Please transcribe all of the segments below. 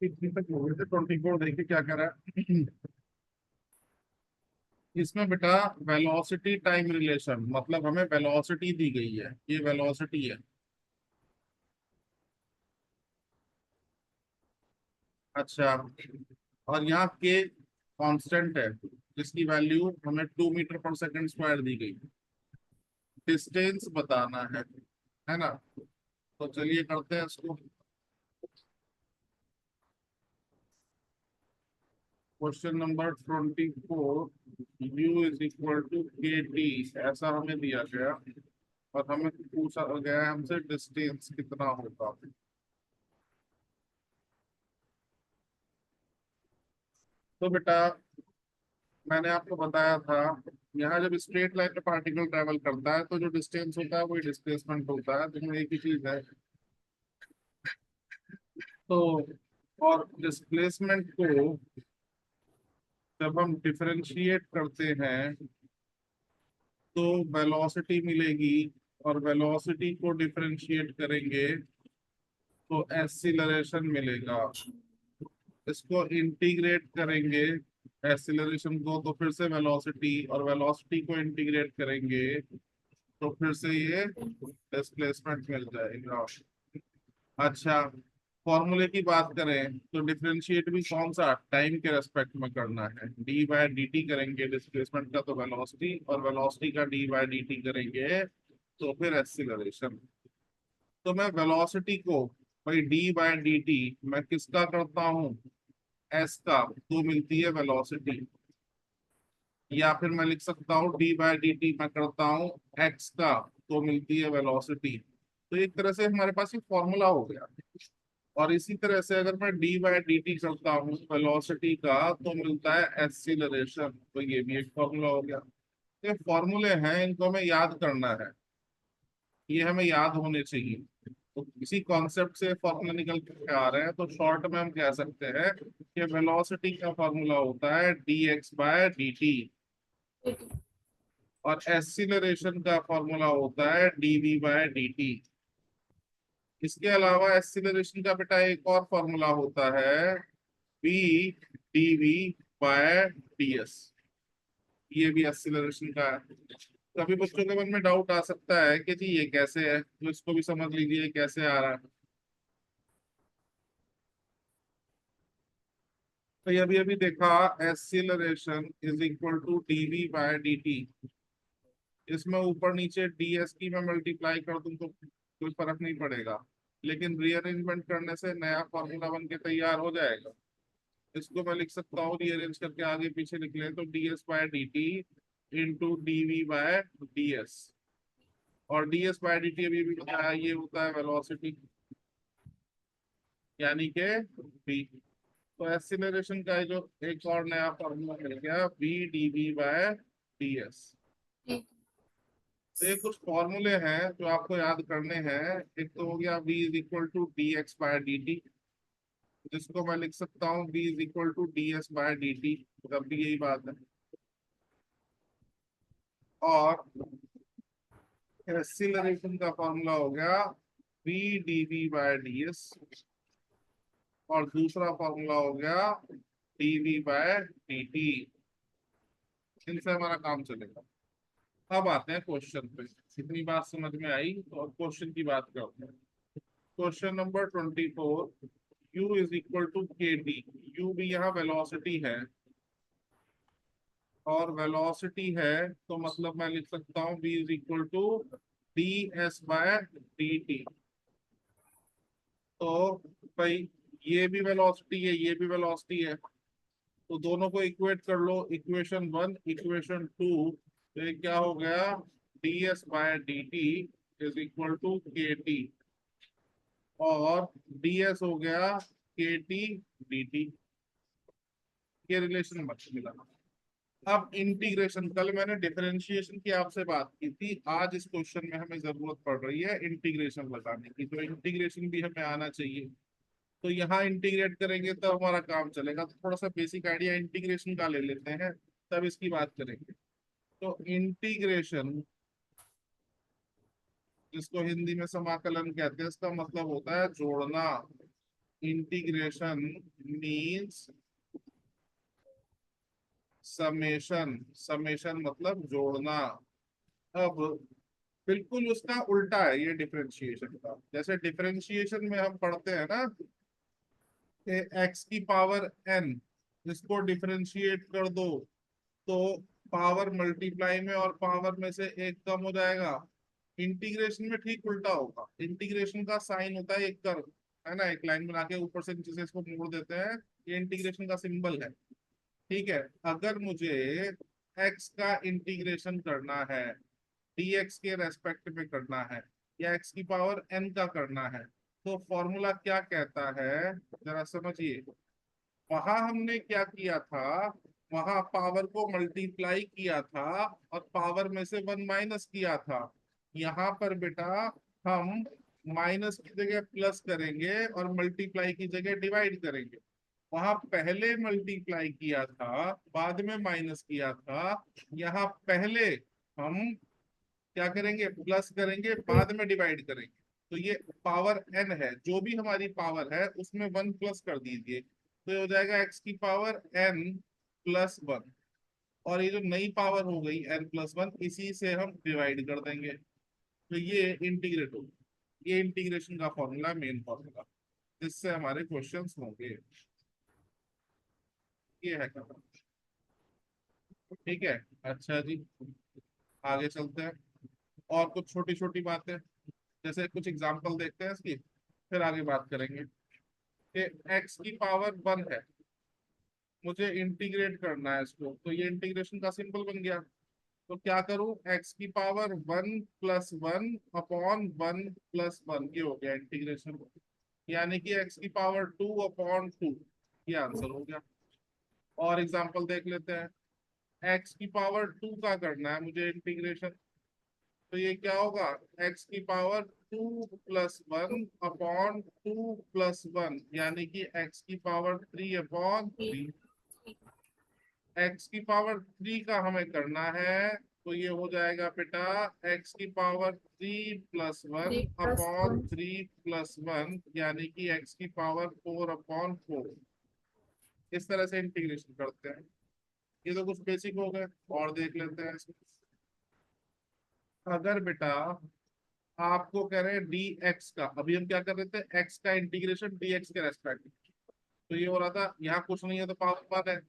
इतनी तक हो गए थे। 24 देखिए क्या कह रहा है। इसमें बेटा वेलोसिटी टाइम रिलेशन, मतलब हमें वेलोसिटी दी गई है, ये वेलोसिटी है। अच्छा, और यहाँ के कांस्टेंट है, जिसकी वैल्यू हमें 2 मीटर पर सेकंड स्क्वायर दी गई। डिस्टेंस बताना है ना। तो चलिए करते हैं इसको। Question number 24, u is equal to k t, ऐसा हमें दिया गया और हमें पूछा गया है हमसे डिस्टेंस कितना होगा। तो बेटा मैंने आपको बताया था, यहाँ जब स्ट्रेट लाइन पे पार्टिकल ट्रेवल करता है तो जो डिस्टेंस होता है वही डिस्प्लेसमेंट होता है, दोनों एक ही चीज है। तो और डिस्प्लेसमेंट को जब हम डिफरेंशिएट करते हैं तो वेलोसिटी मिलेगी, और वेलोसिटी को डिफरेंशिएट करेंगे तो एक्सीलरेशन मिलेगा। इसको इंटीग्रेट करेंगे एक्सीलरेशन को तो फिर से वेलोसिटी, और वेलोसिटी को इंटीग्रेट करेंगे तो फिर से ये डिस्प्लेसमेंट मिल जाएगा। अच्छा, फॉर्मूले की बात करें तो डिफरेंशिएट भी कौन सा, टाइम के रेस्पेक्ट में करना है। डी बाय डी टी करेंगे डिस्प्लेसमेंट का तो वेलोसिटी, और वेलोसिटी का डी बाय डी टी करेंगे तो फिर एक्सीलरेशन। तो मैं वेलोसिटी को भाई डी बाय डी टी मैं किसका करता हूँ, एस का, तो मिलती है वेलोसिटी। या फिर मैं लिख सकता हूँ डी बाय डी टी मैं करता हूँ एक्स का, तो मिलती है वेलोसिटी। तो एक तरह से हमारे पास ये फॉर्मूला हो गया। और इसी तरह से अगर मैं डी बाय डी टी करता हूँ वेलोसिटी का तो मिलता है एक्सीलरेशन, तो ये भी एक फॉर्मूला हो गया। ये फॉर्मूले हैं, इनको हमें याद करना है, ये हमें याद होने चाहिए। तो इसी कॉन्सेप्ट से फॉर्मूला निकल के आ रहे हैं, तो शॉर्ट में हम कह सकते हैं कि वेलोसिटी का फॉर्मूला होता है d x by d t, और एक्सीलरेशन का फॉर्मूला होता है डीवी बाय डी टी। इसके अलावा एक्सीलरेशन का बेटा एक और फॉर्मूला होता है v d v by d s, ये भी एक्सीलरेशन का है। कभी बच्चों के मन में डाउट आ सकता है कि जी ये कैसे है, तो इसको भी समझ लीजिए कैसे आ रहा है। तो ये अभी अभी देखा, acceleration is equal to d v by d t. इसमें ऊपर नीचे डी एस की मैं मल्टीप्लाई कर दूं तो कोई फर्क नहीं पड़ेगा, लेकिन रीअरेंजमेंट करने से नया फॉर्मूला बन के तैयार हो जाएगा। इसको मैं लिख सकता हूँ रीअरेंज करके आगे पीछे लिख लें तो d s by d t into d v by d s. और d s by d t अभी भी बताया, ये होता है वेलोसिटी, यानी कि v। तो एक्सीलरेशन का जो एक और नया फॉर्मूला मिल गया v d v by d s. तो ये कुछ फॉर्मूले हैं जो आपको याद करने हैं। एक तो हो गया v is equal to d x by d t, जिसको मैं लिख सकता हूँ v is equal to d s by d t, तब भी यही बात है। और एक्सीलरेशन का फॉर्मूला हो गया v d v by d s, और दूसरा फॉर्मूला हो गया d v by d t. इनसे हमारा काम चलेगा। अब आते हैं क्वेश्चन पे। इतनी बात समझ में आई तो अब क्वेश्चन की बात करते हैं। Question number 24, u is equal to k t. U भी यहाँ वेलोसिटी है, और वेलोसिटी है तो मतलब मैं लिख सकता हूँ v is equal to d s by d t. तो भाई ये भी वेलोसिटी है, ये भी वेलोसिटी है, तो दोनों को इक्वेट कर लो, इक्वेशन वन इक्वेशन टू। तो ये क्या हो गया, d s by d t is equal to k t, और डी एस हो गया के टी डी टी। ये रिलेशन मिला। अब इंटीग्रेशन, कल मैंने डिफरेंशिएशन की आपसे बात की थी, आज इस क्वेश्चन में हमें जरूरत पड़ रही है इंटीग्रेशन लगाने की, तो इंटीग्रेशन भी हमें आना चाहिए। तो यहाँ इंटीग्रेट करेंगे तब हमारा काम चलेगा। तो थोड़ा सा बेसिक आइडिया इंटीग्रेशन का ले लेते हैं, तब इसकी बात करेंगे। तो इंटीग्रेशन, जिसको हिंदी में समाकलन कहते हैं, इसका मतलब होता है जोड़ना। इंटीग्रेशन मीन्स समेशन, समेशन मतलब जोड़ना। अब बिल्कुल उसका उल्टा है ये डिफरेंशिएशन का। जैसे डिफरेंशिएशन में हम पढ़ते हैं ना एक्स की पावर एन, इसको डिफरेंशिएट कर दो तो पावर मल्टीप्लाई में और पावर में से एक कम हो जाएगा। इंटीग्रेशन में ठीक उल्टा होगा। इंटीग्रेशन का साइन होता है एक कर्व, है ना, एक लाइन बना के ऊपर से नीचे से इसको मोड़ देते हैं, ये इंटीग्रेशन का सिंबल है। ठीक है, अगर मुझे एक्स का इंटीग्रेशन करना है, dx के रेस्पेक्ट में करना है, या x की पावर n का करना है, तो फॉर्मूला क्या कहता है जरा समझिए। वहां हमने क्या किया था, वहां पावर को मल्टीप्लाई किया था और पावर में से वन माइनस किया था। यहाँ पर बेटा हम माइनस की जगह प्लस करेंगे और मल्टीप्लाई की जगह डिवाइड करेंगे। वहां पहले मल्टीप्लाई किया था, बाद में माइनस किया था। यहाँ पहले हम क्या करेंगे, प्लस करेंगे, बाद में डिवाइड करेंगे। तो ये पावर n है, जो भी हमारी पावर है उसमें वन प्लस कर दीजिए, तो ये हो जाएगा x की पावर n प्लस वन। और ये जो नई पावर हो गई n प्लस वन, इसी से हम डिवाइड कर देंगे, तो ये इंटीग्रेट होगा। ये इंटीग्रेशन का फॉर्मूला, मेन फॉर्मूला, जिससे हमारे क्वेश्चंस होंगे। ये है क्या? ठीक है, अच्छा जी, आगे चलते हैं। और कुछ छोटी छोटी बातें, जैसे कुछ एग्जांपल देखते हैं इसकी, फिर आगे बात करेंगे। कि x की पावर वन है, मुझे इंटीग्रेट करना है इसको, तो ये इंटीग्रेशन का सिंबल बन गया। तो क्या करूं, x की power one plus one upon one plus one, ये हो गया इंटीग्रेशन। यानी कि x की पावर टू अपॉन टू, ये आंसर हो गया। और एग्जांपल देख लेते हैं। x की पावर टू का करना है मुझे इंटीग्रेशन, तो ये क्या होगा, x की power two plus one upon two plus one, यानी कि x की power three upon three. x की पावर थ्री का हमें करना है, तो ये हो जाएगा बेटा x की power three plus one upon three plus one, यानी कि x की पावर फोर अपॉन फोर। इस तरह से इंटीग्रेशन करते हैं। ये तो कुछ बेसिक हो गए, और देख लेते हैं इसमें। अगर बेटा आपको कह रहे हैं डी एक्स का, अभी हम क्या कर रहे थे, एक्स का इंटीग्रेशन डी एक्स के रेस्पेक्ट, तो ये हो रहा था यहाँ कुछ नहीं है तो पावर वन है,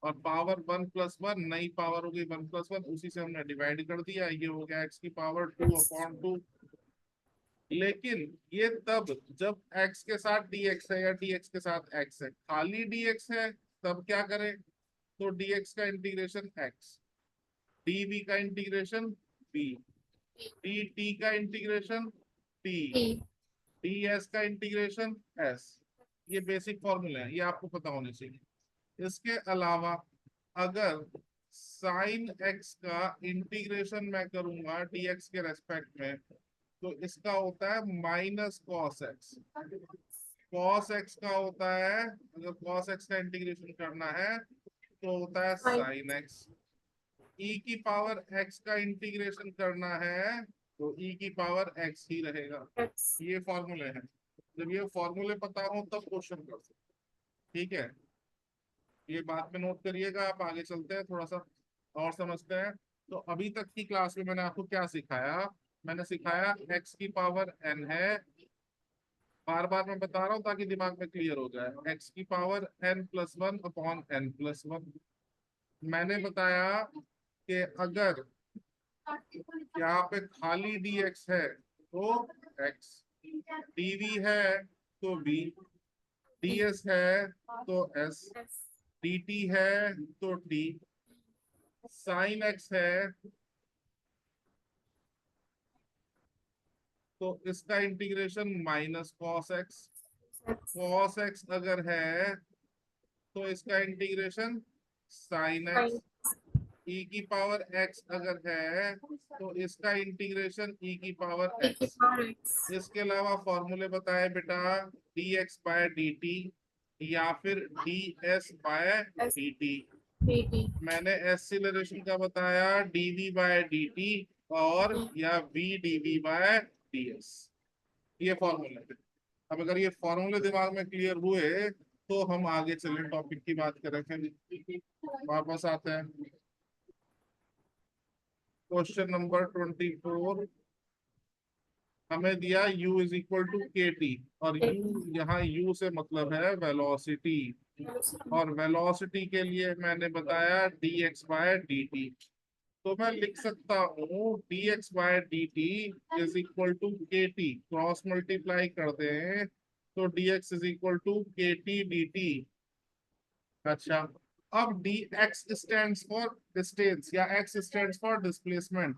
और पावर वन प्लस वन नई पावर हो गई वन प्लस वन, उसी से हमने डिवाइड कर दिया, ये हो गया एक्स की पावर टू अपॉन टू। लेकिन ये तब जब एक्स के साथ डी एक्स है या डी एक्स के साथ एक्स है। खाली डी एक्स है तब क्या करें, तो डी एक्स का इंटीग्रेशन एक्स, डी वी का इंटीग्रेशन बी, डी टी का इंटीग्रेशन टी, डी एस का इंटीग्रेशन एस। ये बेसिक फॉर्मूला है, ये आपको पता होने चाहिए। इसके अलावा अगर साइन एक्स का इंटीग्रेशन मैं करूंगा डीएक्स के रेस्पेक्ट में, तो इसका होता है minus cos x. Cos x का होता है, अगर कॉस एक्स का इंटीग्रेशन करना है तो होता है साइन एक्स। ई की पावर एक्स का इंटीग्रेशन करना है तो ई की पावर एक्स ही रहेगा। ये फॉर्मूले हैं, जब ये फॉर्मूले पता हो तब क्वेश्चन कर सकते। ठीक है, ये बात में नोट करिएगा। आप आगे चलते हैं, थोड़ा सा और समझते हैं। तो अभी तक की क्लास में मैंने आपको क्या सिखाया, मैंने सिखाया एक्स की पावर एन है, बार बार मैं बता रहा हूँ ताकि दिमाग में क्लियर हो जाए, एक्स की power n plus one upon n plus one. मैंने बताया कि अगर यहाँ पे खाली डी एक्स है तो एक्स, डीवी है तो बी, डीएस है तो एस, dt है तो t, साइन एक्स है तो इसका integration minus cos x, cos x अगर है तो इसका इंटीग्रेशन साइन एक्स, e की पावर x अगर है तो इसका इंटीग्रेशन e की पावर x। इसके अलावा फॉर्मूले बताए बेटा, dx बाय dt या फिर ds बाय dt। मैंने एक्सीलरेशन का बताया dv बाय dt और या v dv बाय ds। ये फॉर्मूला है। अब अगर ये फॉर्मूले दिमाग में क्लियर हुए तो हम आगे चले, टॉपिक की बात करें। फिर वापस आते हैं क्वेश्चन नंबर 24। हमें दिया u is equal to k t, और u यहाँ u से मतलब है वेलोसिटी, और वेलोसिटी के लिए मैंने बताया dx बाय dt। तो मैं लिख सकता हूँ dx by dt is equal to k t, cross multiply करते हैं तो dx is equal to k t dt। अच्छा, अब dx स्टैंड्स फॉर डिस्टेंस या x स्टैंड्स फॉर डिस्प्लेसमेंट।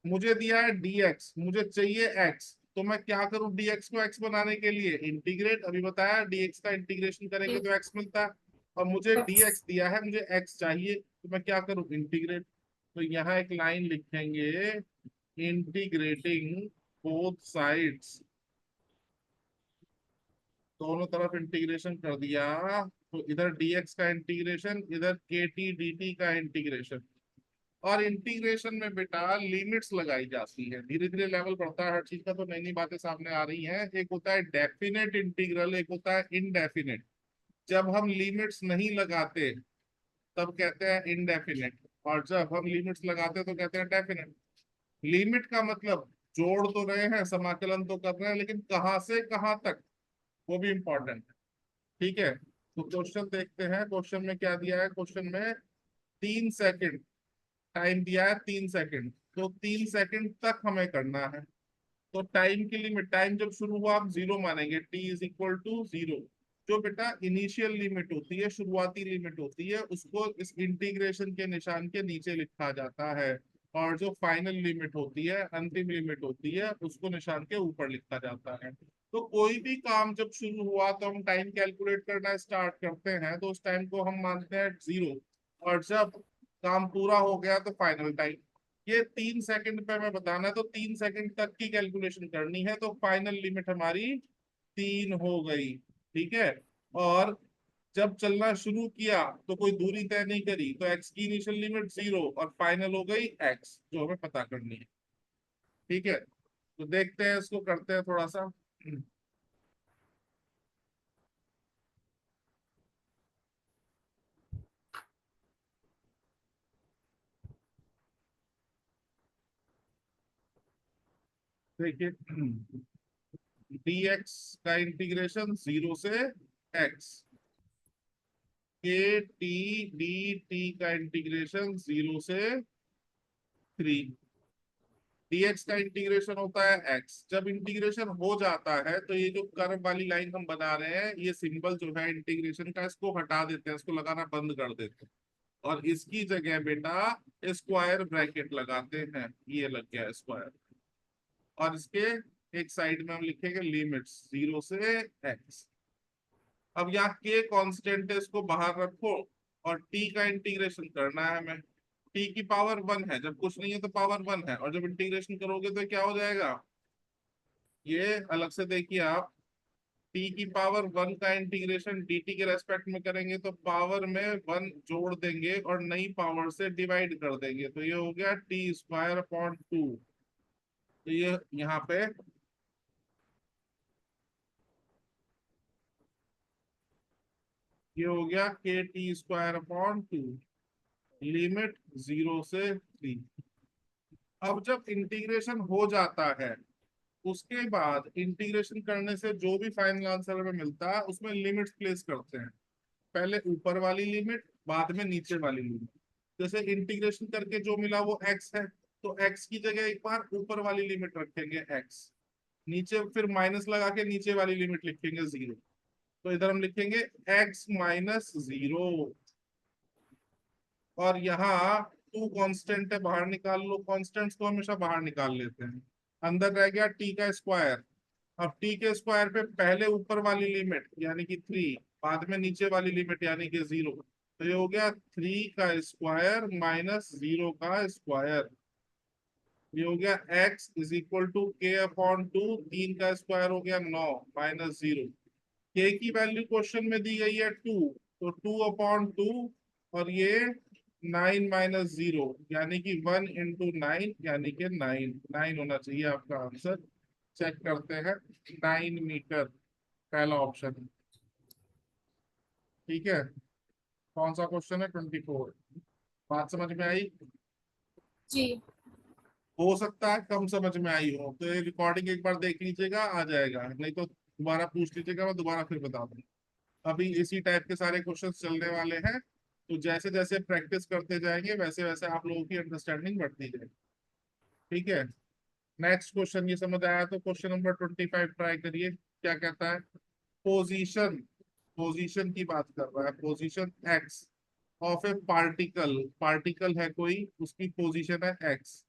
मुझे दिया है dx, मुझे चाहिए x, तो मैं क्या करूं dx को x बनाने के लिए? इंटीग्रेट, अभी बताया dx का इंटीग्रेशन करेंगे तो x मिलता है, और मुझे dx दिया है, मुझे x चाहिए, तो मैं क्या करूं? इंटीग्रेट। तो यहाँ एक लाइन लिखेंगे, इंटीग्रेटिंग बोथ साइड्स, दोनों तरफ इंटीग्रेशन कर दिया, तो इधर dx का इंटीग्रेशन, इधर kt dt का इंटीग्रेशन। और इंटीग्रेशन में बेटा लिमिट्स लगाई जाती है, धीरे धीरे लेवल बढ़ता है हर चीज का, तो नई नई बातें सामने आ रही हैं। एक होता है डेफिनेट इंटीग्रल, एक होता है इनडेफिनेट। जब हम लिमिट्स नहीं लगाते तब कहते हैं इनडेफिनेट, और जब हम लिमिट्स लगाते हैं तो कहते हैं डेफिनेट। लिमिट का मतलब जोड़ तो रहे हैं, समाकलन तो कर रहे हैं, लेकिन कहाँ से कहाँ तक, वो भी इंपॉर्टेंट है। ठीक है, तो क्वेश्चन देखते हैं। क्वेश्चन में क्या दिया है? क्वेश्चन में 3 सेकंड टाइम दिया है, 3 सेकंड, तो 3 सेकंड तक हमें करना है। तो टाइम की लिमिट, टाइम जब शुरू हुआ आप जीरो मानेंगे, t is equal to zero. जो बेटा इनिशियल लिमिट होती है, शुरुआती लिमिट होती है, उसको इस इंटीग्रेशन के निशान के नीचे लिखा जाता है, और जो फाइनल लिमिट होती है, अंतिम लिमिट होती है, उसको निशान के ऊपर लिखा जाता है। तो कोई भी काम जब शुरू हुआ तो हम टाइम कैलकुलेट करना स्टार्ट करते हैं, तो उस टाइम को हम मानते हैं जीरो, और जब काम पूरा हो गया तो फाइनल टाइम। ये 3 सेकंड पे हमें बताना है, तो 3 सेकंड तक की कैलकुलेशन करनी है, तो फाइनल लिमिट हमारी 3 हो गई। ठीक है, और जब चलना शुरू किया तो कोई दूरी तय नहीं करी, तो x की इनिशियल लिमिट जीरो और फाइनल हो गई x, जो हमें पता करनी है। ठीक है, तो देखते हैं, इसको करते हैं थोड़ा सा। देखिए, dx का इंटीग्रेशन जीरो से x, के टी डी टी का इंटीग्रेशन जीरो से 3, dx का इंटीग्रेशन होता है x। जब इंटीग्रेशन हो जाता है तो ये जो कर्व वाली लाइन हम बना रहे हैं, ये सिंबल जो है इंटीग्रेशन का, इसको हटा देते हैं, इसको लगाना बंद कर देते हैं, और इसकी जगह बेटा स्क्वायर ब्रैकेट लगाते हैं, ये लग गया स्क्वायर। और इसके एक साइड में हम लिखेंगे लिमिट्स जीरो से x। अब यहाँ के कांस्टेंट है, इसको बाहर रखो, और t का इंटीग्रेशन करना है हमें। t की पावर 1 है, जब कुछ नहीं है तो पावर 1 है, और जब इंटीग्रेशन करोगे तो क्या हो जाएगा? ये अलग से देखिए आप, t की पावर 1 का इंटीग्रेशन dt के रेस्पेक्ट में करेंगे तो पावर में 1 जोड़ देंगे और नई पावर से डिवाइड कर देंगे, तो ये हो गया टी स्क्वायर अपॉन 2। तो ये यहाँ पे ये हो गया k T square upon 2, limit zero से 3। अब जब इंटीग्रेशन हो जाता है, उसके बाद इंटीग्रेशन करने से जो भी फाइनल आंसर हमें मिलता है उसमें लिमिट्स प्लेस करते हैं। पहले ऊपर वाली लिमिट, बाद में नीचे वाली लिमिट। जैसे इंटीग्रेशन करके जो मिला वो x है, तो x की जगह एक बार ऊपर वाली लिमिट रखेंगे x, नीचे फिर माइनस लगा के नीचे वाली लिमिट लिखेंगे जीरो। तो इधर हम लिखेंगे x माइनस जीरो, और यहाँ टू कांस्टेंट है, बाहर निकाल लो, कांस्टेंट्स को हमेशा बाहर निकाल लेते हैं। अंदर रह गया t का स्क्वायर। अब t के स्क्वायर पे पहले ऊपर वाली लिमिट यानी कि 3, बाद में नीचे वाली लिमिट यानी कि 0, तो ये हो गया 3 का स्क्वायर माइनस 0 का स्क्वायर। ये हो गया x इज इक्वल टू के अपॉन 2, 3 का स्क्वायर हो गया 9 माइनस 0। के की वैल्यू क्वेश्चन में दी गई है 2, तो 2/2, और ये 9 - 0 यानी कि 1 × 9 यानी कि 9 होना चाहिए आपका आंसर। चेक करते हैं, 9 मीटर। पहला ऑप्शन। ठीक है, कौन सा क्वेश्चन है? 24। बात समझ में आई? जी। हो सकता है कम समझ में आई हो, तो ये रिकॉर्डिंग एक बार देख लीजिएगा, आ जाएगा, नहीं तो दोबारा पूछ लीजिएगा, मैं दोबारा फिर बता दूँ। अभी इसी टाइप के सारे क्वेश्चन चलने वाले हैं, तो जैसे जैसे प्रैक्टिस करते जाएंगे वैसे वैसे आप लोगों की अंडरस्टैंडिंग बढ़ती जाएगी। ठीक है, नेक्स्ट क्वेश्चन ये समझ आया तो क्वेश्चन नंबर 25 ट्राई करिए, क्या कहता है? पोजीशन, पोजीशन की बात कर रहा है, position x of A particle, particle है कोई, उसकी पोजीशन है एक्स,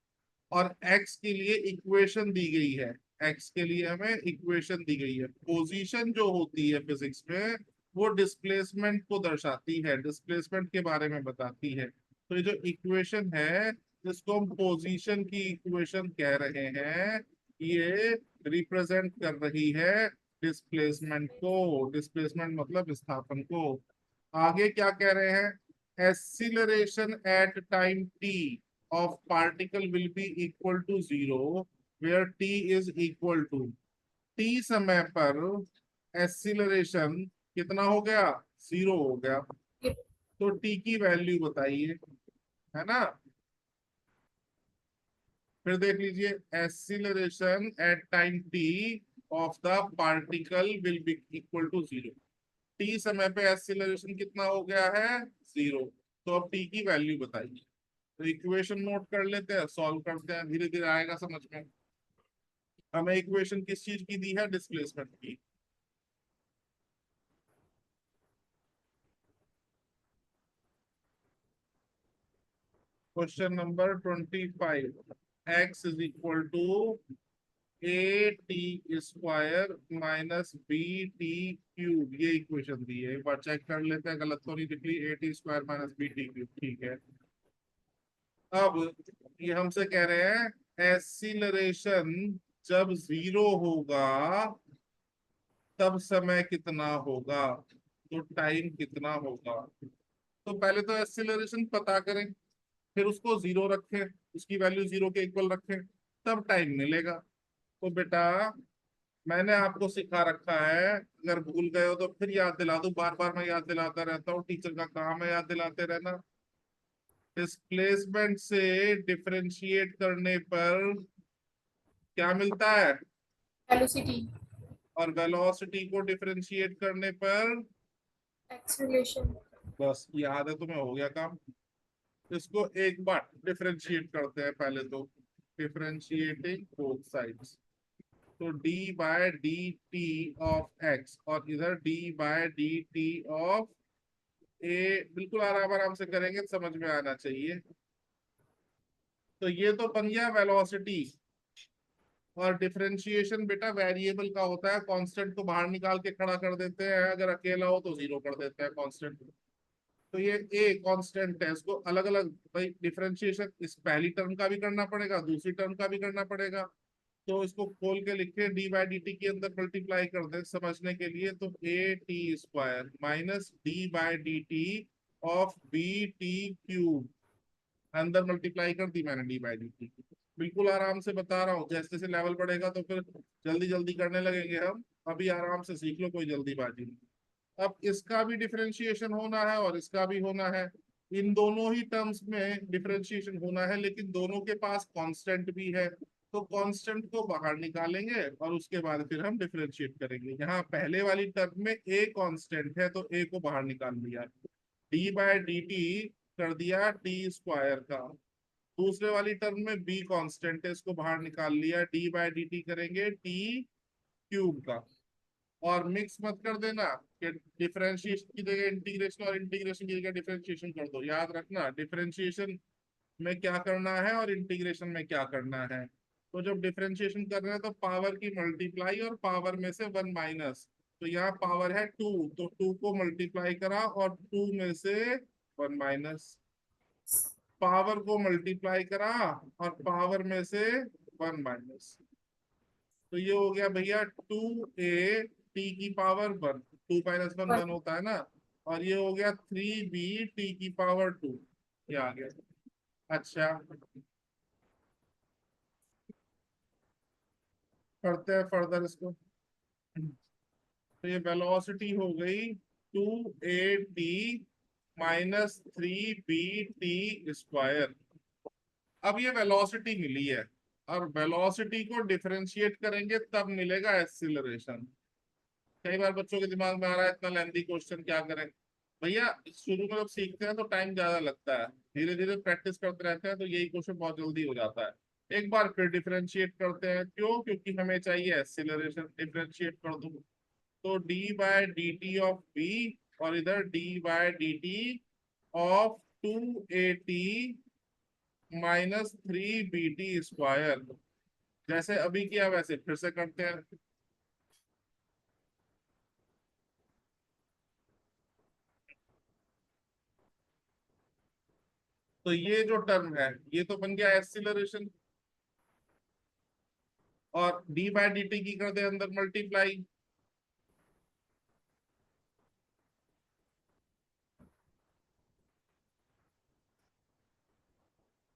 और एक्स के लिए इक्वेशन दी गई है, एक्स के लिए हमें इक्वेशन दी गई है। पोजीशन जो होती है फिजिक्स में, वो डिस्प्लेसमेंट को दर्शाती है, डिस्प्लेसमेंट के बारे में बताती है। तो ये जो इक्वेशन है, जिसको हम पोजीशन की इक्वेशन कह रहे हैं, ये रिप्रेजेंट कर रही है डिस्प्लेसमेंट को, डिस्प्लेसमेंट मतलब विस्थापन को। आगे क्या कह रहे हैं? Acceleration at time t of particle will be equal to 0 where t is equal to, t समय पर एक्सीलरेशन कितना हो गया? 0 हो गया। तो t की वैल्यू बताइए, है ना? फिर देख लीजिए, acceleration at time t of the particle will be equal to 0। t समय पे एक्सीलरेशन कितना हो गया है? 0। तो अब t की वैल्यू बताइए। तो इक्वेशन नोट कर लेते हैं, सॉल्व करते हैं, धीरे धीरे आएगा समझ में। हमें इक्वेशन किस चीज की दी है? डिस्प्लेसमेंट की। Question number 25, x is equal to a t square minus b t cube, ये इक्वेशन दी है। एक बार चेक कर लेते हैं, गलत तो नहीं लिखी? A t square minus b t cube, ठीक है। अब ये हमसे कह रहे हैं एक्सीलरेशन जब 0 होगा तब समय कितना होगा, तो टाइम कितना होगा। तो पहले तो एक्सीलरेशन पता करें, फिर उसको 0 रखें, उसकी वैल्यू 0 के इक्वल रखें, तब टाइम मिलेगा। तो बेटा, मैंने आपको सिखा रखा है, अगर भूल गए हो तो फिर याद दिला दूं, बार बार मैं याद दिलाता रहता हूँ, टीचर का काम है याद दिलाते रहना। डिस्प्लेसमेंट से डिफरेंशिएट करने पर क्या मिलता है? वेलोसिटी। और वेलोसिटी को डिफरेंशिएट करने पर, एक्सेलरेशन। बस याद है तुम्हें, हो गया काम। इसको एक बार डिफरेंशिएट करते हैं पहले तो, डिफरेंशिएटिंग बोथ साइड्स। तो d by d t of x, और इधर d by d t of a, बिल्कुल आराम आराम से करेंगे, समझ में आना चाहिए। तो ये तो बन गया वेलोसिटी। और डिफरेंशिएशन बेटा वेरिएबल का होता है, कांस्टेंट को बाहर निकाल के खड़ा कर देते हैं, अगर अकेला हो तो 0 कर देते हैं कांस्टेंट। तो ये ए कांस्टेंट है, इसको अलग अलग, भाई डिफरेंशिएशन इस पहली टर्म का भी करना पड़ेगा, दूसरी टर्म का भी करना पड़ेगा। तो इसको खोल के लिखे, डी बाई डी टी के अंदर मल्टीप्लाई कर दे समझने के लिए, तो a t square minus d by d t of b t cube, अंदर मल्टीप्लाई कर दी मैंने डी बाई डी टी। बिल्कुल आराम से बता रहा हूँ, जैसे जैसे लेवल बढ़ेगा तो फिर जल्दी जल्दी करने लगेंगे हम, अभी आराम से सीख लो, कोई जल्दीबाजी नहीं। अब इसका भी डिफरेंशिएशन होना है और इसका भी होना है, इन दोनों ही टर्म्स में डिफरेंशिएशन होना है, लेकिन दोनों के पास कांस्टेंट भी है। तो कांस्टेंट को बाहर निकालेंगे और उसके बाद फिर हम डिफरेंशिएट करेंगे। यहाँ पहले वाली टर्म में ए कांस्टेंट है, तो ए को बाहर निकाल लिया, डी बाय डी टी कर दिया टी स्क्वायर का। दूसरे वाली टर्म में बी कांस्टेंट है, इसको बाहर निकाल लिया, डी बाय डी टी करेंगे टी क्यूब का। और मिक्स मत कर देना कि डिफरेंशिएशन की जगह इंटीग्रेशन और इंटीग्रेशन की जगह डिफरेंशिएशन कर दो, याद रखना डिफरेंशिएशन में क्या करना है और इंटीग्रेशन में क्या करना है। तो जब डिफरेंशिएशन कर रहे हैं तो पावर की मल्टीप्लाई और पावर में से 1 माइनस, तो यहाँ पावर है 2, तो 2 को मल्टीप्लाई करा और 2 में से 1 माइनस, पावर को मल्टीप्लाई करा और पावर में से 1 माइनस। तो ये हो गया भैया 2a टी की पावर 1, 2 माइनस 1 1 होता है ना। और ये हो गया 3b टी की पावर 2, ये आ गया। अच्छा, करते हैं फर्दर इसको। तो ये वेलोसिटी हो गई 2AT माइनस 3BT²। अब ये वेलोसिटी मिली है और वेलोसिटी को डिफरेंशिएट करेंगे तब मिलेगा एक्सीलरेशन। कई बार बच्चों के दिमाग में आ रहा है इतना लेंथी क्वेश्चन क्या करें। भैया शुरू में जब सीखते हैं तो टाइम ज्यादा लगता है, धीरे धीरे प्रैक्टिस करते रहते हैं तो यही क्वेश्चन बहुत जल्दी हो जाता है। एक बार फिर डिफरेंशिएट करते हैं, क्यों? क्योंकि हमें चाहिए एक्सीलरेशन। डिफरेंशिएट कर दो तो d/dt ऑफ v और इधर d/dt of 2AT minus 3BT²। जैसे अभी किया वैसे फिर से करते हैं। तो ये जो टर्म है ये तो बन गया एक्सीलरेशन, और d/dt की कर दे अंदर मल्टीप्लाई।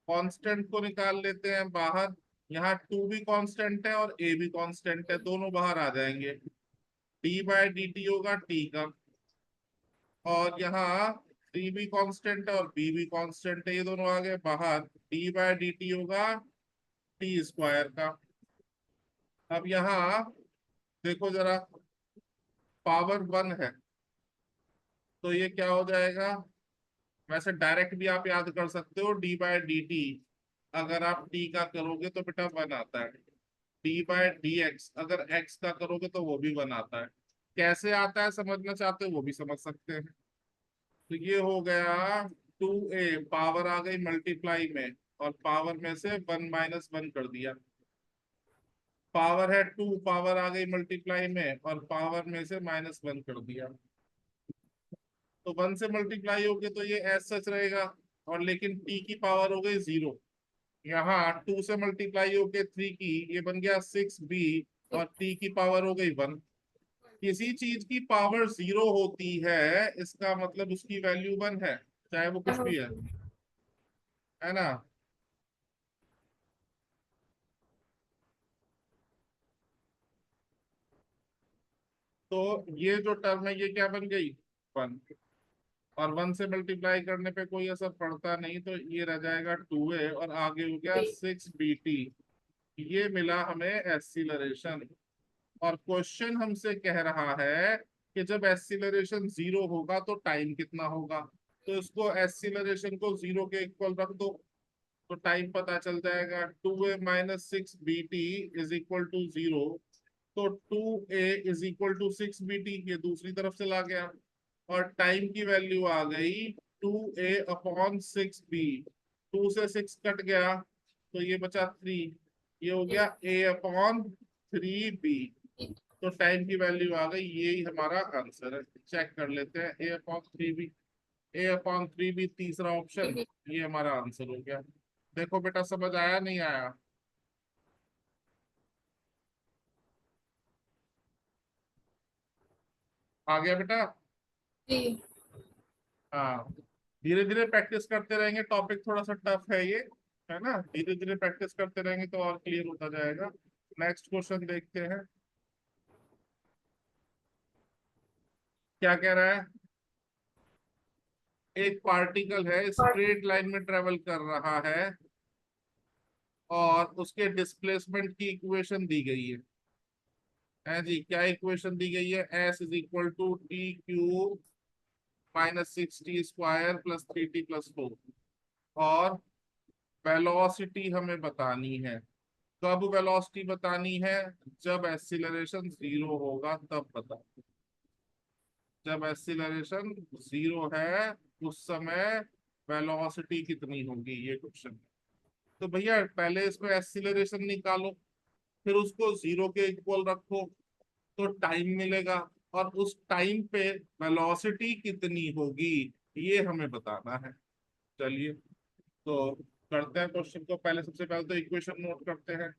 कांस्टेंट को निकाल लेते हैं बाहर। यहाँ 2 भी कांस्टेंट है और a भी कांस्टेंट है, दोनों बाहर आ जाएंगे। d/dt होगा t का, और यहाँ 3 भी कांस्टेंट है और b भी कांस्टेंट है, ये दोनों आ गए बाहर। d/dt होगा t² का। अब यहाँ देखो जरा, पावर 1 है तो ये क्या हो जाएगा? वैसे डायरेक्ट भी आप याद कर सकते हो, d/dt अगर आप t का करोगे तो बेटा 1 आता है। d/dx अगर x का करोगे तो वो भी 1 आता है। कैसे आता है समझना चाहते हो वो भी समझ सकते हैं। तो ये हो गया 2a, पावर आ गई मल्टीप्लाई में और पावर में से 1 - 1 कर दिया। पावर है 2, पावर आ गई मल्टीप्लाई में और पावर में से -1 कर दिया। तो 1 से मल्टीप्लाई होके तो ये एस सच रहेगा, और लेकिन t की पावर हो गई 0। यहाँ 2 से मल्टीप्लाई होके 3 की, ये बन गया 6b, और t की पावर हो गई 1। किसी चीज की पावर 0 होती है इसका मतलब उसकी वैल्यू 1 है, चाहे वो कुछ भी है ना। तो ये जो टर्म है ये क्या बन गई? 1। और 1 से मल्टीप्लाई करने पे कोई असर पड़ता नहीं, तो ये रह जाएगा 2a और आगे हो गया 6BT। ये मिला हमें एक्सीलरेशन। और क्वेश्चन हमसे कह रहा है कि जब एक्सीलरेशन 0 होगा तो टाइम कितना होगा। तो इसको एक्सीलरेशन को 0 के इक्वल रख दो तो टाइम पता चल जाएगा। 2a minus 6BT is equal to 0। तो 2a is equal to 6BT, ये दूसरी तरफ चला गया और टाइम की वैल्यू आ गई 2a/6b। 2 से 6 कट गया तो ये बचा 3, ये हो गया a/3b। तो टाइम की वैल्यू आ गई, यही हमारा आंसर है। चेक कर लेते हैं, a/3b। a/3b तीसरा ऑप्शन, ये हमारा आंसर हो गया। देखो बेटा समझ आया नहीं आया? आ गया बेटा? जी। हाँ, धीरे धीरे प्रैक्टिस करते रहेंगे, टॉपिक थोड़ा सा टफ है ये, है ना। धीरे धीरे प्रैक्टिस करते रहेंगे तो और क्लियर होता जाएगा। नेक्स्ट क्वेश्चन देखते हैं क्या कह रहा है। एक पार्टिकल है, स्ट्रेट लाइन में ट्रेवल कर रहा है और उसके डिस्प्लेसमेंट की इक्वेशन दी गई है जी। क्या इक्वेशन दी गई है? s is equal to t³ -6t² plus 3t+4। और वेलोसिटी हमें बतानी है। कब वेलोसिटी बतानी है? जब एक्सीलरेशन 0 होगा तब बता। जब एक्सीलरेशन 0 है उस समय वेलोसिटी कितनी होगी, ये क्वेश्चन। तो भैया पहले इसमें एक्सीलरेशन निकालो, फिर उसको 0 के इक्वल रखो तो टाइम मिलेगा, और उस टाइम पे वेलोसिटी कितनी होगी ये हमें बताना है। चलिए तो करते हैं क्वेश्चन को। पहले सबसे पहले तो इक्वेशन नोट करते हैं।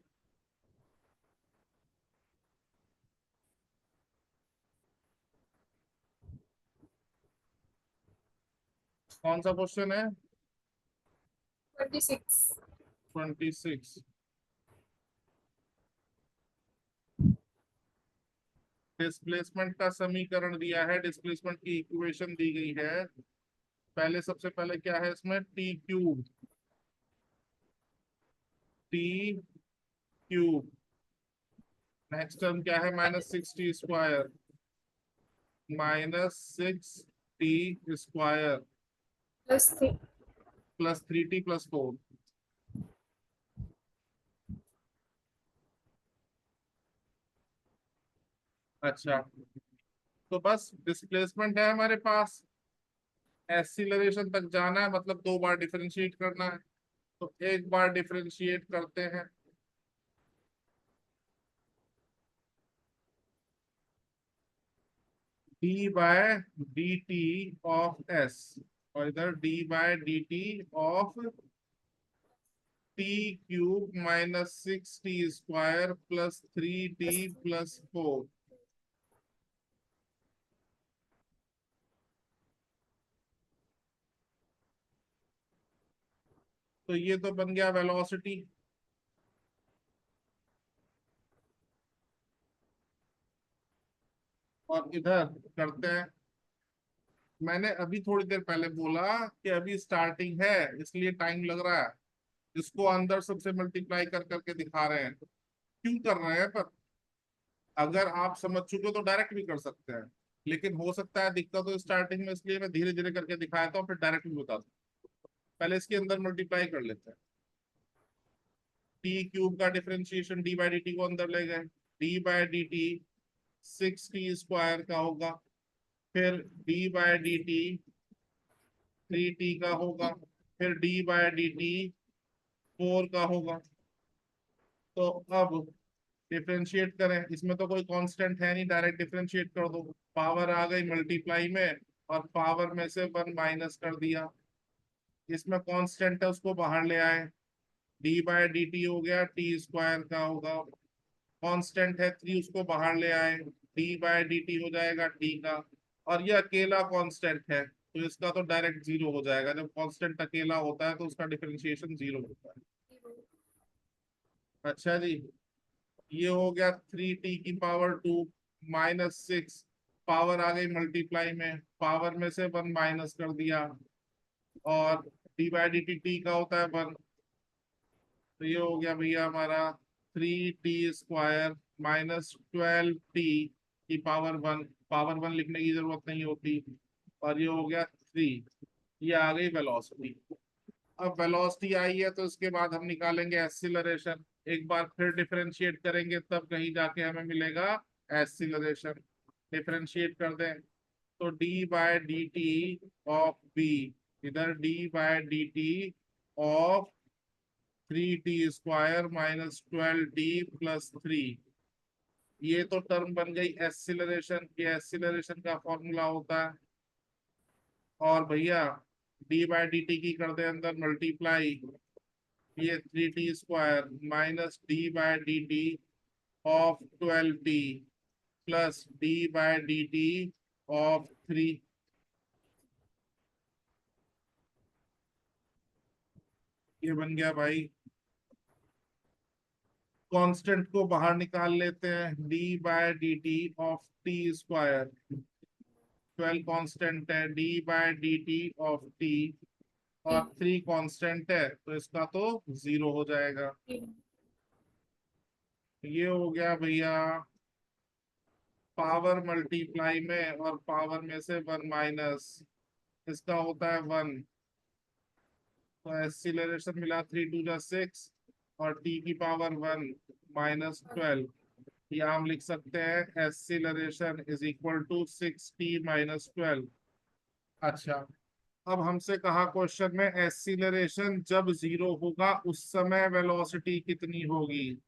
कौन सा क्वेश्चन है? 26। 26। डिस्प्लेसमेंट का समीकरण दिया है, डिस्प्लेसमेंट की इक्वेशन दी गई है। पहले सबसे पहले क्या है इसमें, T cube, T cube. Next term क्या है, -6t² -6t² +3 +3t+4। अच्छा, तो बस डिस्प्लेसमेंट है हमारे पास, एक्सीलरेशन तक जाना है, मतलब 2 बार डिफरेंशिएट करना है। तो एक बार डिफरेंशिएट करते हैं। D by d t of s, और इधर d by d t of t cube -6t² +3t+4। तो ये तो बन गया वेलोसिटी। और इधर करते हैं, मैंने अभी थोड़ी देर पहले बोला कि अभी स्टार्टिंग है इसलिए टाइम लग रहा है, इसको अंदर सबसे मल्टीप्लाई कर करके दिखा रहे हैं। क्यों कर रहे हैं, पर अगर आप समझ चुके हो तो डायरेक्ट भी कर सकते हैं, लेकिन हो सकता है दिक्कत हो स्टार्टिंग में, इसलिए मैं धीरे धीरे करके दिखाया था, फिर डायरेक्ट भी बता दूं। पहले इसके अंदर मल्टीप्लाई कर लेते हैं। टी क्यूब का differentiation D by d T को अंदर ले गए, D by d T 6t² का होगा, फिर D by d T 3t का होगा, फिर डी बाई डी टी 4 का होगा। तो अब डिफरेंशिएट करें, इसमें तो कोई कांस्टेंट है नहीं, डायरेक्ट डिफरेंशिएट कर दो। पावर आ गई मल्टीप्लाई में, और पावर में से 1 माइनस कर दिया। इसमें कांस्टेंट है उसको बाहर ले आए, डी बाय डी टी हो गया t² का होगा। कांस्टेंट है 3, उसको बाहर ले आए, डी बाय डी टी हो जाएगा t का। और ये अकेला कांस्टेंट है, तो इसका तो डायरेक्ट 0 हो जाएगा। जब कांस्टेंट अकेला होता है तो उसका डिफरेंशिएशन 0 होता है। अच्छा जी, ये हो गया 3t⁻², -6, पावर आ गई मल्टीप्लाई में, पावर में से 1 माइनस कर दिया, और D by d T T का होता है 1। तो ये हो गया भैया हमारा 3t² -12t⁻1। पावर 1 लिखने की जरूरत नहीं होती। और ये हो गया 3। ये आ गई वेलोसिटी। अब वेलोसिटी आई है तो इसके बाद हम निकालेंगे एक्सीलरेशन। एक बार फिर डिफरेंशिएट करेंगे, तब कहीं जाके हमें मिलेगा एक्सीलरेशन। डिफरेंशिएट कर दें तो d by d t of b, इधर d by d t of 3t² -12t+3। ये तो टर्म बन गई एक्सीलरेशन। ये एक्सीलरेशन का फॉर्मूला होता है। और भैया डी बाय डी टी की कर दे अंदर मल्टीप्लाई, ये 3t² -d/dt of 12t plus d/dt of 3। ये बन गया भाई। कांस्टेंट को बाहर निकाल लेते हैं, d/dt ऑफ t²। 12 कांस्टेंट है, d/dt ऑफ t, और 3 कांस्टेंट है, तो इसका तो 0 हो जाएगा। ये हो गया भैया पावर मल्टीप्लाई में, और पावर में से 1 माइनस, इसका होता है 1। तो एक्सीलरेशन मिला 3×2 = 6, और t की पावर 1 -12। या हम लिख सकते हैं acceleration is equal to 6t - 12। अच्छा, अब हमसे कहा क्वेश्चन में एक्सीलरेशन जब 0 होगा उस समय वेलोसिटी कितनी होगी।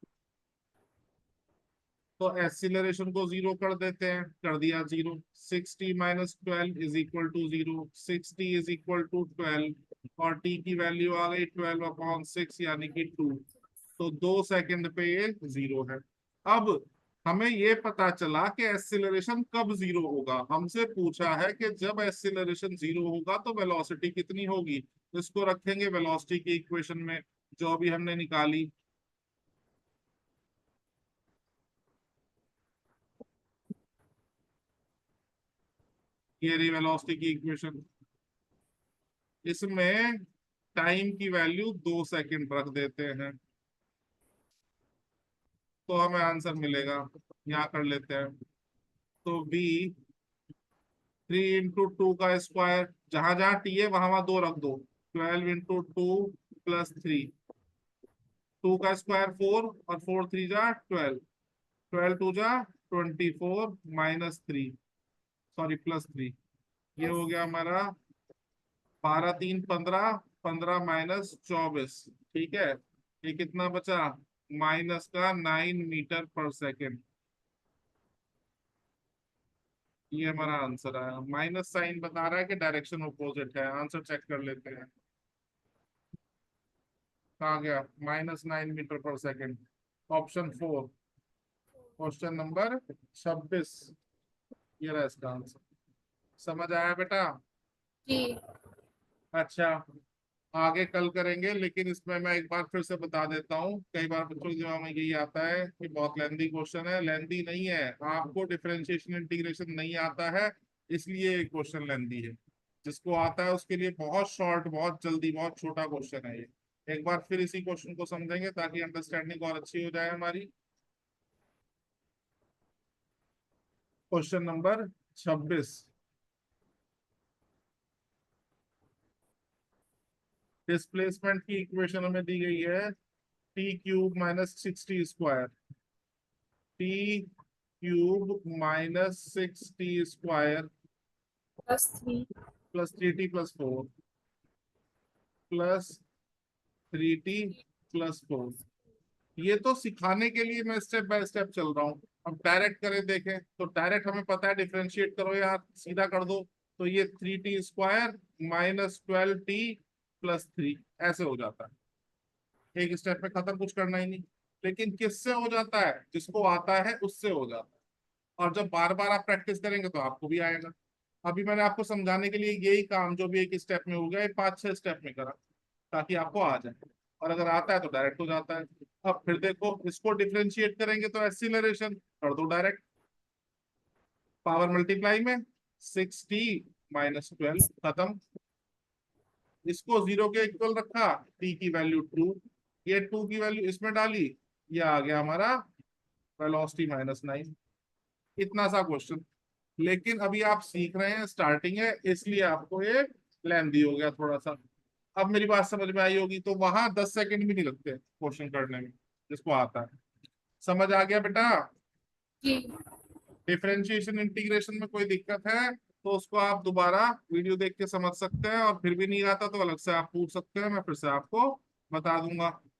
तो एक्सीलरेशन को 0 कर देते हैं, कर दिया 0। 6t - 12 is equal to 0, 6t is equal to 12, और t की वैल्यू आ गई 12/6 यानी कि 2। तो 2 सेकंड पे ये 0 है। अब हमें ये पता चला कि एक्सीलरेशन कब 0 होगा। हमसे पूछा है कि जब एक्सीलरेशन 0 होगा तो वेलोसिटी कितनी होगी। तो इसको रखेंगे वेलोसिटी की इक्वेशन में, जो अभी हमने निकाली। ये रही वेलोसिटी की इक्वेशन। इसमें टाइम की वैल्यू 2 सेकंड रख देते हैं तो हमें आंसर मिलेगा। यहाँ कर लेते हैं। तो v 3 × 2 का स्क्वायर, जहां जहां t है वहां वहां 2 रख दो। 12 × 2 + 3, 2 का स्क्वायर 4 और 4 3 जा 12, 12 2 जा 24 -3, सॉरी +3। ये हो गया हमारा 12 3 15, 15 -24। ठीक है, ये कितना बचा? माइनस का 9 मीटर/सेकंड। ये हमारा आंसर आया। माइनस साइन बता रहा है कि डायरेक्शन अपोजिट है। आंसर चेक कर लेते हैं। कहाँ गया? -9 मीटर/सेकंड। Option 4, question number 26। ये रहा इसका आंसर। समझ आया बेटा? जी। अच्छा, आगे कल करेंगे, लेकिन इसमें मैं एक बार फिर से बता देता हूँ। कई बार बच्चों के दिमाग में यही आता है कि बहुत लेंदी क्वेश्चन है। लेंदी नहीं है, आपको डिफरेंशिएशन इंटीग्रेशन नहीं आता है इसलिए ये क्वेश्चन लेंदी है। जिसको आता है उसके लिए बहुत शॉर्ट, बहुत जल्दी, बहुत छोटा क्वेश्चन है ये। एक बार फिर इसी क्वेश्चन को समझेंगे ताकि अंडरस्टैंडिंग और अच्छी हो जाए हमारी। Question number 26। डिस्प्लेसमेंट की इक्वेशन हमें दी गई है t³ - 6t²। t³ - 6t² +3। + 3t + 4 + 3t + 4। ये तो सिखाने के लिए मैं स्टेप बाय स्टेप चल रहा हूँ। अब डायरेक्ट करें देखें तो डायरेक्ट हमें पता है, डिफरेंशिएट करो यार, सीधा कर दो। तो ये 3t² - 12t + 3 ऐसे हो जाता है। एक स्टेप में खत्म, कुछ करना ही नहीं। लेकिन किससे हो जाता है? जिसको आता है उससे हो जाता है। और जब बार बार आप प्रैक्टिस करेंगे तो आपको भी आएगा। अभी मैंने आपको समझाने के लिए यही काम जो भी एक स्टेप में हो गया, ये 5 6 स्टेप में करा ताकि आपको आ जाए। और अगर आता है तो डायरेक्ट हो जाता है। अब फिर देखो, इसको डिफरेंशिएट करेंगे तो एक्सीलरेशन कर दो डायरेक्ट। पावर मल्टीप्लाई में 6t - 12, खत्म। इसको 0 के इक्वल रखा, t की वैल्यू 2, ये 2 की वैल्यू इसमें डाली, ये आ गया हमारा वेलोसिटी -9। इतना सा क्वेश्चन। लेकिन अभी आप सीख रहे हैं, स्टार्टिंग है, इसलिए आपको ये लेंदी हो गया थोड़ा सा। अब मेरी बात समझ में आई होगी। तो वहां 10 सेकंड भी नहीं लगते क्वेश्चन करने में, जिसको आता है। समझ आ गया बेटा? जी। डिफरेंशिएशन इंटीग्रेशन में कोई दिक्कत है तो उसको आप दोबारा वीडियो देख के समझ सकते हैं, और फिर भी नहीं आता तो अलग से आप पूछ सकते हैं, मैं फिर से आपको बता दूंगा।